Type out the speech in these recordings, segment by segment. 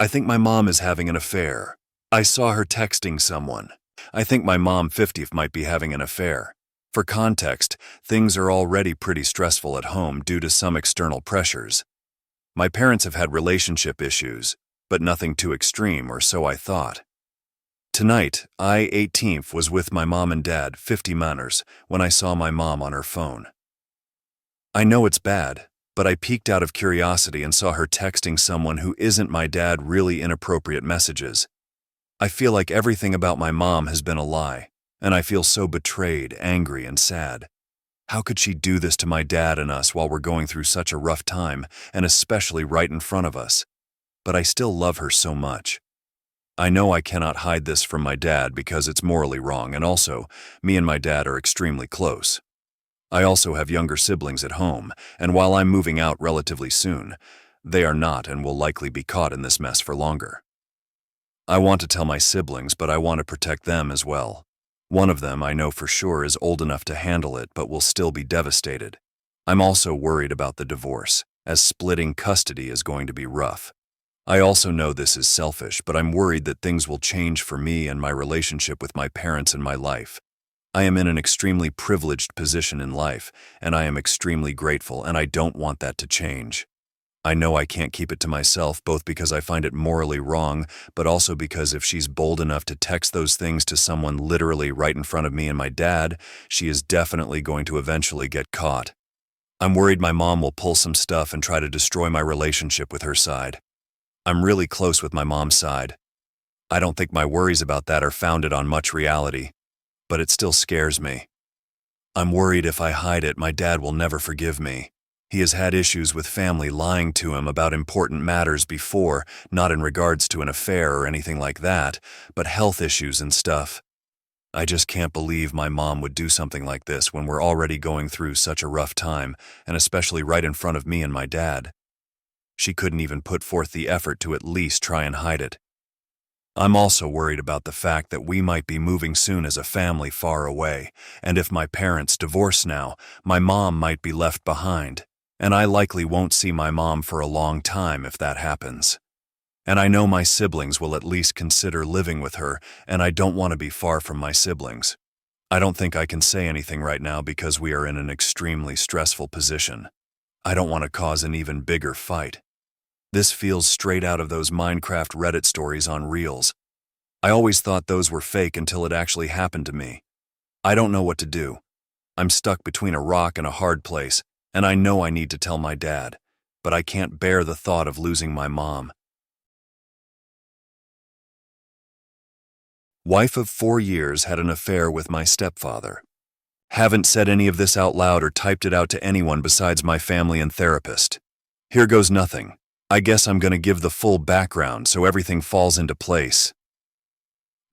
I think my mom is having an affair. I saw her texting someone. I think my mom 50 might be having an affair. For context, things are already pretty stressful at home due to some external pressures. My parents have had relationship issues, but nothing too extreme, or so I thought. Tonight, I 18th was with my mom and dad 50 manners when I saw my mom on her phone. I know it's bad, but I peeked out of curiosity and saw her texting someone who isn't my dad really inappropriate messages. I feel like everything about my mom has been a lie, and I feel so betrayed, angry, and sad. How could she do this to my dad and us while we're going through such a rough time, and especially right in front of us? But I still love her so much. I know I cannot hide this from my dad because it's morally wrong, and also, me and my dad are extremely close. I also have younger siblings at home, and while I'm moving out relatively soon, they are not and will likely be caught in this mess for longer. I want to tell my siblings, but I want to protect them as well. One of them I know for sure is old enough to handle it but will still be devastated. I'm also worried about the divorce, as splitting custody is going to be rough. I also know this is selfish, but I'm worried that things will change for me and my relationship with my parents and my life. I am in an extremely privileged position in life, and I am extremely grateful, and I don't want that to change. I know I can't keep it to myself, both because I find it morally wrong, but also because if she's bold enough to text those things to someone literally right in front of me and my dad, she is definitely going to eventually get caught. I'm worried my mom will pull some stuff and try to destroy my relationship with her side. I'm really close with my mom's side. I don't think my worries about that are founded on much reality, but it still scares me. I'm worried if I hide it, my dad will never forgive me. He has had issues with family lying to him about important matters before, not in regards to an affair or anything like that, but health issues and stuff. I just can't believe my mom would do something like this when we're already going through such a rough time, and especially right in front of me and my dad. She couldn't even put forth the effort to at least try and hide it. I'm also worried about the fact that we might be moving soon as a family far away, and if my parents divorce now, my mom might be left behind. And I likely won't see my mom for a long time if that happens. And I know my siblings will at least consider living with her, and I don't want to be far from my siblings. I don't think I can say anything right now because we are in an extremely stressful position. I don't want to cause an even bigger fight. This feels straight out of those Minecraft Reddit stories on Reels. I always thought those were fake until it actually happened to me. I don't know what to do. I'm stuck between a rock and a hard place. And I know I need to tell my dad, but I can't bear the thought of losing my mom. Wife of 4 years had an affair with my stepfather. Haven't said any of this out loud or typed it out to anyone besides my family and therapist. Here goes nothing. I guess I'm going to give the full background so everything falls into place.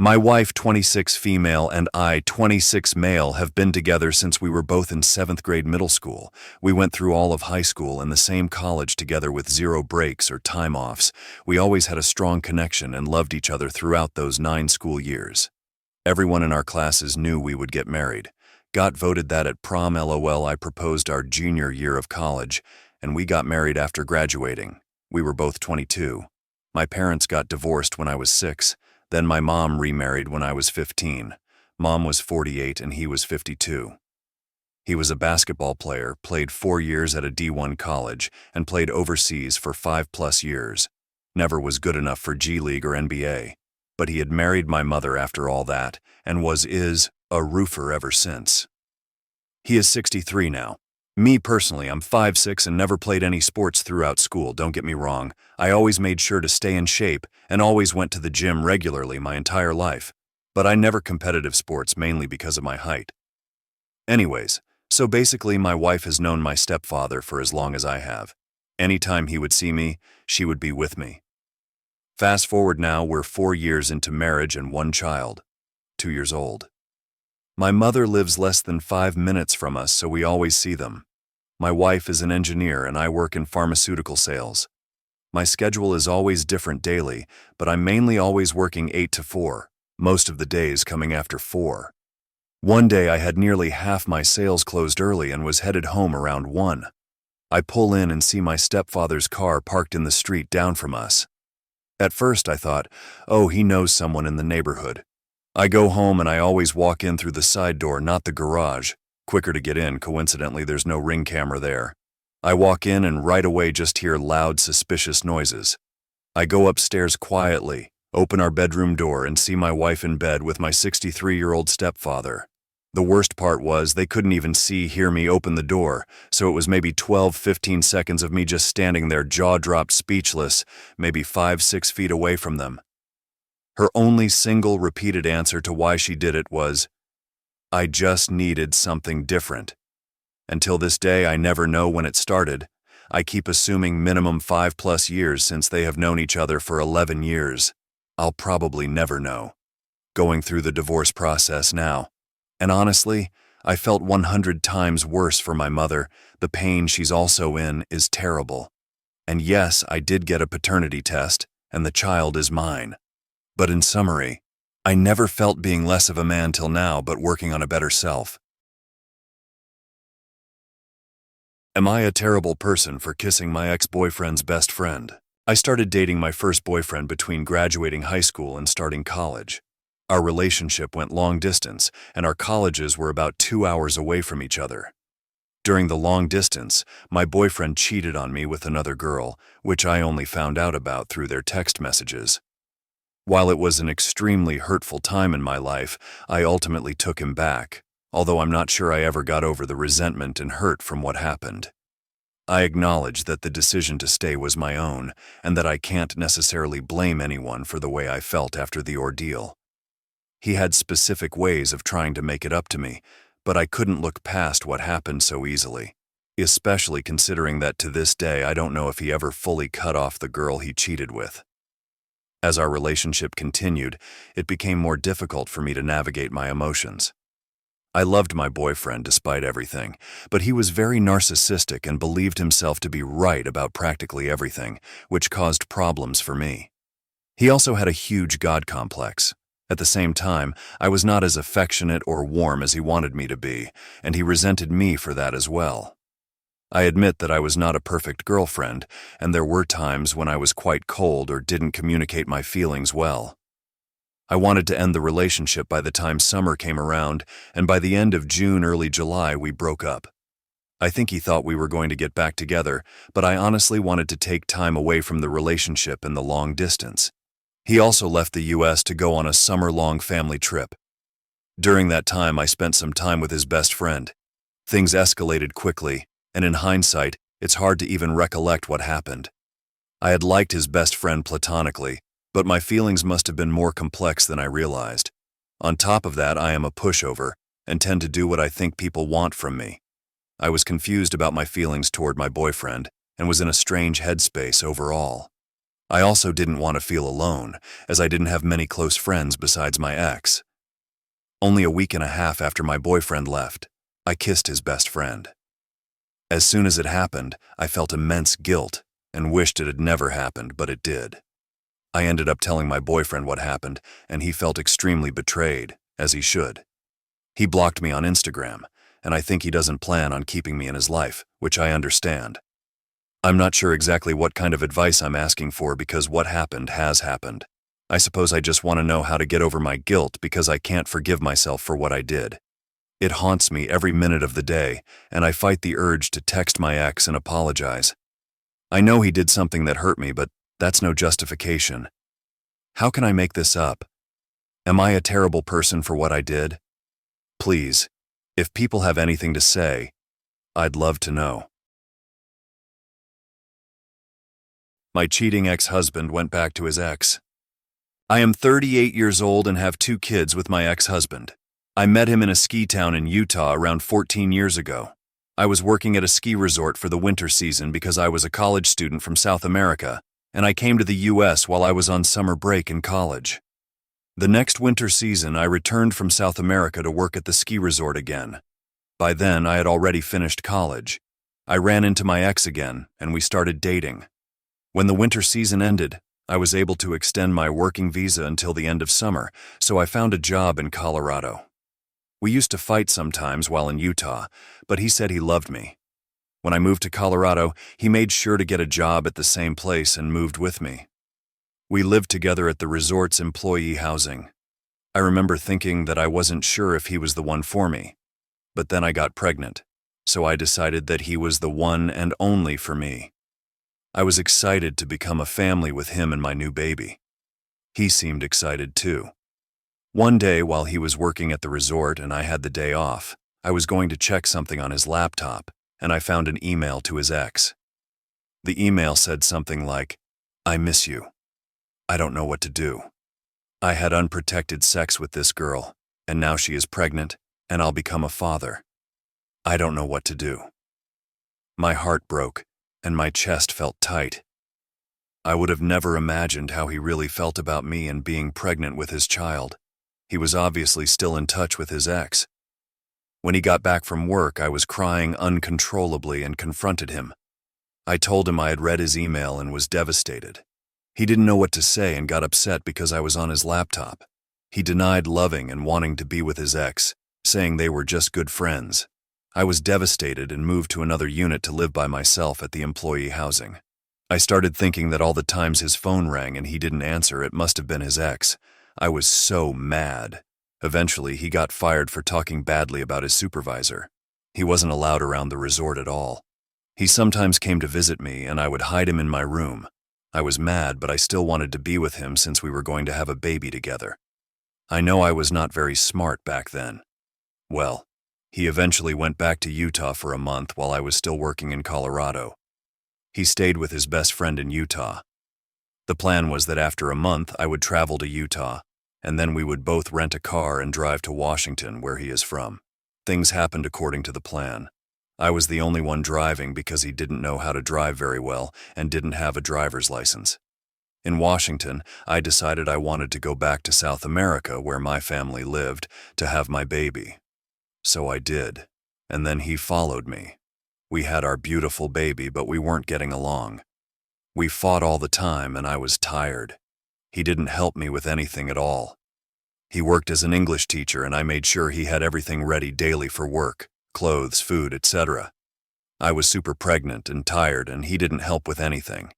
My wife, 26 female, and I, 26 male, have been together since we were both in 7th grade middle school. We went through all of high school in the same college together with 0 breaks or time offs. We always had a strong connection and loved each other throughout those 9 school years. Everyone in our classes knew we would get married. Got voted that at prom. LOL. I proposed our junior year of college, and we got married after graduating. We were both 22. My parents got divorced when I was 6. Then my mom remarried when I was 15. Mom was 48 and he was 52. He was a basketball player, played 4 years at a D1 college, and played overseas for 5+ years. Never was good enough for G League or NBA. But he had married my mother after all that, and is a roofer ever since. He is 63 now. Me personally, I'm 5'6" and never played any sports throughout school, don't get me wrong. I always made sure to stay in shape and always went to the gym regularly my entire life. But I never competitive sports mainly because of my height. Anyways, so basically my wife has known my stepfather for as long as I have. Anytime he would see me, she would be with me. Fast forward now, we're 4 years into marriage and 1 child, 2 years old. My mother lives less than 5 minutes from us, so we always see them. My wife is an engineer and I work in pharmaceutical sales. My schedule is always different daily, but I'm mainly always working 8 to 4, most of the days coming after 4. One day I had nearly half my sales closed early and was headed home around 1. I pull in and see my stepfather's car parked in the street down from us. At first I thought, oh, he knows someone in the neighborhood. I go home and I always walk in through the side door, not the garage. Quicker to get in, coincidentally there's no ring camera there. I walk in and right away just hear loud, suspicious noises. I go upstairs quietly, open our bedroom door and see my wife in bed with my 63-year-old stepfather. The worst part was they couldn't even hear me open the door, so it was maybe 12-15 seconds of me just standing there jaw-dropped speechless, maybe 5-6 feet away from them. Her only single repeated answer to why she did it was, "I just needed something different." Until this day, I never know when it started. I keep assuming minimum 5+ years since they have known each other for 11 years. I'll probably never know. Going through the divorce process now. And honestly, I felt 100 times worse for my mother. The pain she's also in is terrible. And yes, I did get a paternity test, and the child is mine. But in summary, I never felt being less of a man till now, but working on a better self. Am I a terrible person for kissing my ex-boyfriend's best friend? I started dating my first boyfriend between graduating high school and starting college. Our relationship went long distance, and our colleges were about 2 hours away from each other. During the long distance, my boyfriend cheated on me with another girl, which I only found out about through their text messages. While it was an extremely hurtful time in my life, I ultimately took him back, although I'm not sure I ever got over the resentment and hurt from what happened. I acknowledge that the decision to stay was my own, and that I can't necessarily blame anyone for the way I felt after the ordeal. He had specific ways of trying to make it up to me, but I couldn't look past what happened so easily, especially considering that to this day I don't know if he ever fully cut off the girl he cheated with. As our relationship continued, it became more difficult for me to navigate my emotions. I loved my boyfriend despite everything, but he was very narcissistic and believed himself to be right about practically everything, which caused problems for me. He also had a huge God complex. At the same time, I was not as affectionate or warm as he wanted me to be, and he resented me for that as well. I admit that I was not a perfect girlfriend, and there were times when I was quite cold or didn't communicate my feelings well. I wanted to end the relationship by the time summer came around, and by the end of June, early July, we broke up. I think he thought we were going to get back together, but I honestly wanted to take time away from the relationship and the long distance. He also left the U.S. to go on a summer-long family trip. During that time, I spent some time with his best friend. Things escalated quickly, and in hindsight, it's hard to even recollect what happened. I had liked his best friend platonically, but my feelings must have been more complex than I realized. On top of that, I am a pushover and tend to do what I think people want from me. I was confused about my feelings toward my boyfriend and was in a strange headspace overall. I also didn't want to feel alone, as I didn't have many close friends besides my ex. Only a week and a half after my boyfriend left, I kissed his best friend. As soon as it happened, I felt immense guilt and wished it had never happened, but it did. I ended up telling my boyfriend what happened, and he felt extremely betrayed, as he should. He blocked me on Instagram, and I think he doesn't plan on keeping me in his life, which I understand. I'm not sure exactly what kind of advice I'm asking for because what happened has happened. I suppose I just want to know how to get over my guilt because I can't forgive myself for what I did. It haunts me every minute of the day, and I fight the urge to text my ex and apologize. I know he did something that hurt me, but that's no justification. How can I make this up? Am I a terrible person for what I did? Please, if people have anything to say, I'd love to know. My cheating ex-husband went back to his ex. I am 38 years old and have 2 kids with my ex-husband. I met him in a ski town in Utah around 14 years ago. I was working at a ski resort for the winter season because I was a college student from South America, and I came to the U.S. while I was on summer break in college. The next winter season, I returned from South America to work at the ski resort again. By then, I had already finished college. I ran into my ex again, and we started dating. When the winter season ended, I was able to extend my working visa until the end of summer, so I found a job in Colorado. We used to fight sometimes while in Utah, but he said he loved me. When I moved to Colorado, he made sure to get a job at the same place and moved with me. We lived together at the resort's employee housing. I remember thinking that I wasn't sure if he was the one for me, but then I got pregnant, so I decided that he was the one and only for me. I was excited to become a family with him and my new baby. He seemed excited too. One day while he was working at the resort and I had the day off, I was going to check something on his laptop, and I found an email to his ex. The email said something like, "I miss you. I don't know what to do. I had unprotected sex with this girl, and now she is pregnant, and I'll become a father. I don't know what to do." My heart broke, and my chest felt tight. I would have never imagined how he really felt about me and being pregnant with his child. He was obviously still in touch with his ex. When he got back from work, I was crying uncontrollably and confronted him. I told him I had read his email and was devastated. He didn't know what to say and got upset because I was on his laptop. He denied loving and wanting to be with his ex, saying they were just good friends. I was devastated and moved to another unit to live by myself at the employee housing. I started thinking that all the times his phone rang and he didn't answer, it must have been his ex. I was so mad. Eventually, he got fired for talking badly about his supervisor. He wasn't allowed around the resort at all. He sometimes came to visit me, and I would hide him in my room. I was mad, but I still wanted to be with him since we were going to have a baby together. I know I was not very smart back then. Well, he eventually went back to Utah for a month while I was still working in Colorado. He stayed with his best friend in Utah. The plan was that after a month, I would travel to Utah, and then we would both rent a car and drive to Washington, where he is from. Things happened according to the plan. I was the only one driving because he didn't know how to drive very well and didn't have a driver's license. In Washington, I decided I wanted to go back to South America, where my family lived, to have my baby. So I did, and then he followed me. We had our beautiful baby, but we weren't getting along. We fought all the time, and I was tired. He didn't help me with anything at all. He worked as an English teacher, and I made sure he had everything ready daily for work, clothes, food, etc. I was super pregnant and tired, and he didn't help with anything.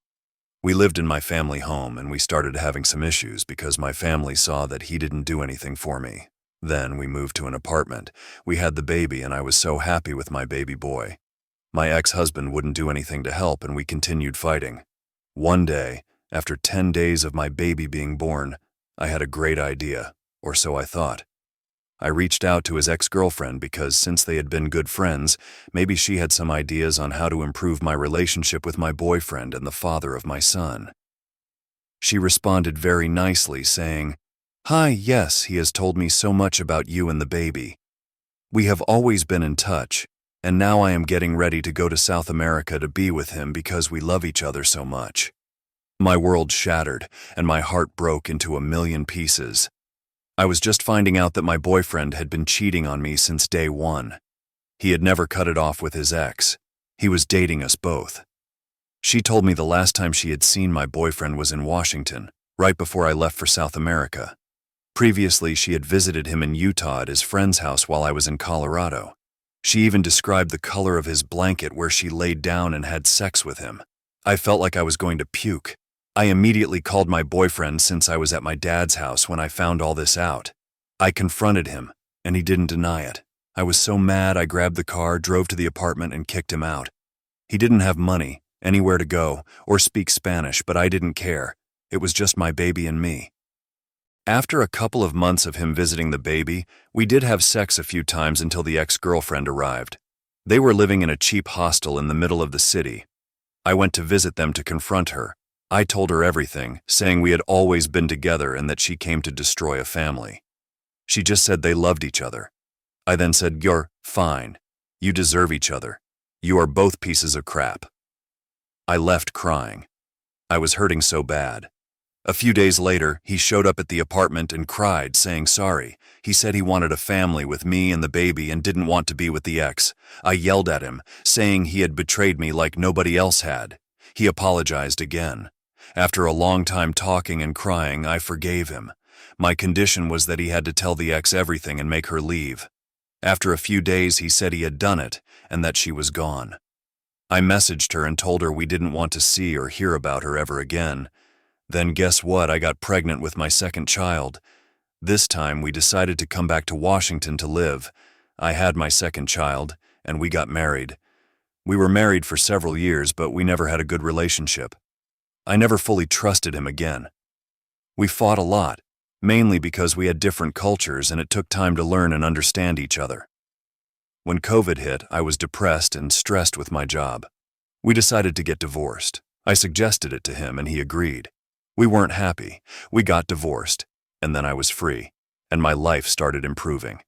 We lived in my family home, and we started having some issues because my family saw that he didn't do anything for me. Then we moved to an apartment. We had the baby, and I was so happy with my baby boy. My ex-husband wouldn't do anything to help, and we continued fighting. One day, after 10 days of my baby being born, I had a great idea, or so I thought. I reached out to his ex-girlfriend because since they had been good friends, maybe she had some ideas on how to improve my relationship with my boyfriend and the father of my son. She responded very nicely, saying, "Hi, yes, he has told me so much about you and the baby. We have always been in touch, and now I am getting ready to go to South America to be with him because we love each other so much." My world shattered, and my heart broke into a million pieces. I was just finding out that my boyfriend had been cheating on me since day one. He had never cut it off with his ex. He was dating us both. She told me the last time she had seen my boyfriend was in Washington, right before I left for South America. Previously, she had visited him in Utah at his friend's house while I was in Colorado. She even described the color of his blanket where she laid down and had sex with him. I felt like I was going to puke. I immediately called my boyfriend since I was at my dad's house when I found all this out. I confronted him, and he didn't deny it. I was so mad I grabbed the car, drove to the apartment, and kicked him out. He didn't have money, anywhere to go, or speak Spanish, but I didn't care. It was just my baby and me. After a couple of months of him visiting the baby, we did have sex a few times until the ex-girlfriend arrived. They were living in a cheap hostel in the middle of the city. I went to visit them to confront her. I told her everything, saying we had always been together and that she came to destroy a family. She just said they loved each other. I then said, "You're fine. You deserve each other. You are both pieces of crap." I left crying. I was hurting so bad. A few days later, he showed up at the apartment and cried, saying sorry. He said he wanted a family with me and the baby and didn't want to be with the ex. I yelled at him, saying he had betrayed me like nobody else had. He apologized again. After a long time talking and crying, I forgave him. My condition was that he had to tell the ex everything and make her leave. After a few days, he said he had done it and that she was gone. I messaged her and told her we didn't want to see or hear about her ever again. Then guess what? I got pregnant with my second child. This time we decided to come back to Washington to live. I had my second child, and we got married. We were married for several years, but we never had a good relationship. I never fully trusted him again. We fought a lot, mainly because we had different cultures and it took time to learn and understand each other. When COVID hit, I was depressed and stressed with my job. We decided to get divorced. I suggested it to him and he agreed. We weren't happy. We got divorced, and then I was free, and my life started improving.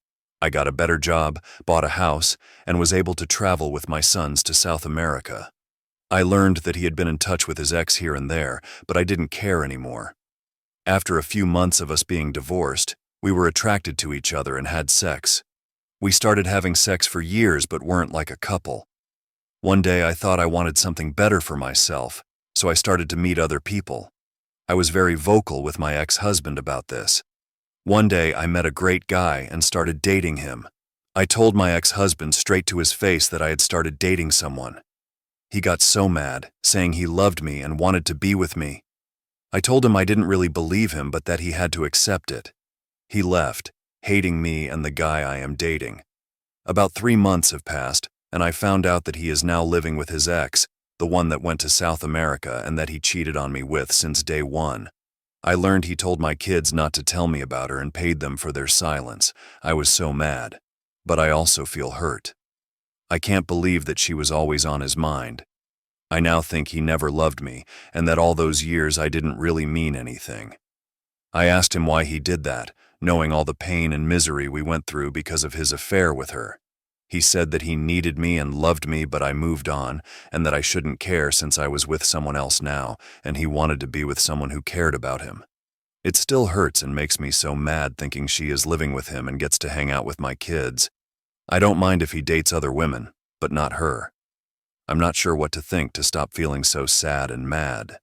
I got a better job, bought a house, and was able to travel with my sons to South America. I learned that he had been in touch with his ex here and there, but I didn't care anymore. After a few months of us being divorced, we were attracted to each other and had sex. We started having sex for years but weren't like a couple. One day I thought I wanted something better for myself, so I started to meet other people. I was very vocal with my ex-husband about this. One day I met a great guy and started dating him. I told my ex-husband straight to his face that I had started dating someone. He got so mad, saying he loved me and wanted to be with me. I told him I didn't really believe him but that he had to accept it. He left, hating me and the guy I am dating. About 3 months have passed, and I found out that he is now living with his ex, the one that went to South America and that he cheated on me with since day one. I learned he told my kids not to tell me about her and paid them for their silence. I was so mad, but I also feel hurt. I can't believe that she was always on his mind. I now think he never loved me and that all those years I didn't really mean anything. I asked him why he did that, knowing all the pain and misery we went through because of his affair with her. He said that he needed me and loved me, but I moved on, and that I shouldn't care since I was with someone else now, and he wanted to be with someone who cared about him. It still hurts and makes me so mad thinking she is living with him and gets to hang out with my kids. I don't mind if he dates other women, but not her. I'm not sure what to think to stop feeling so sad and mad.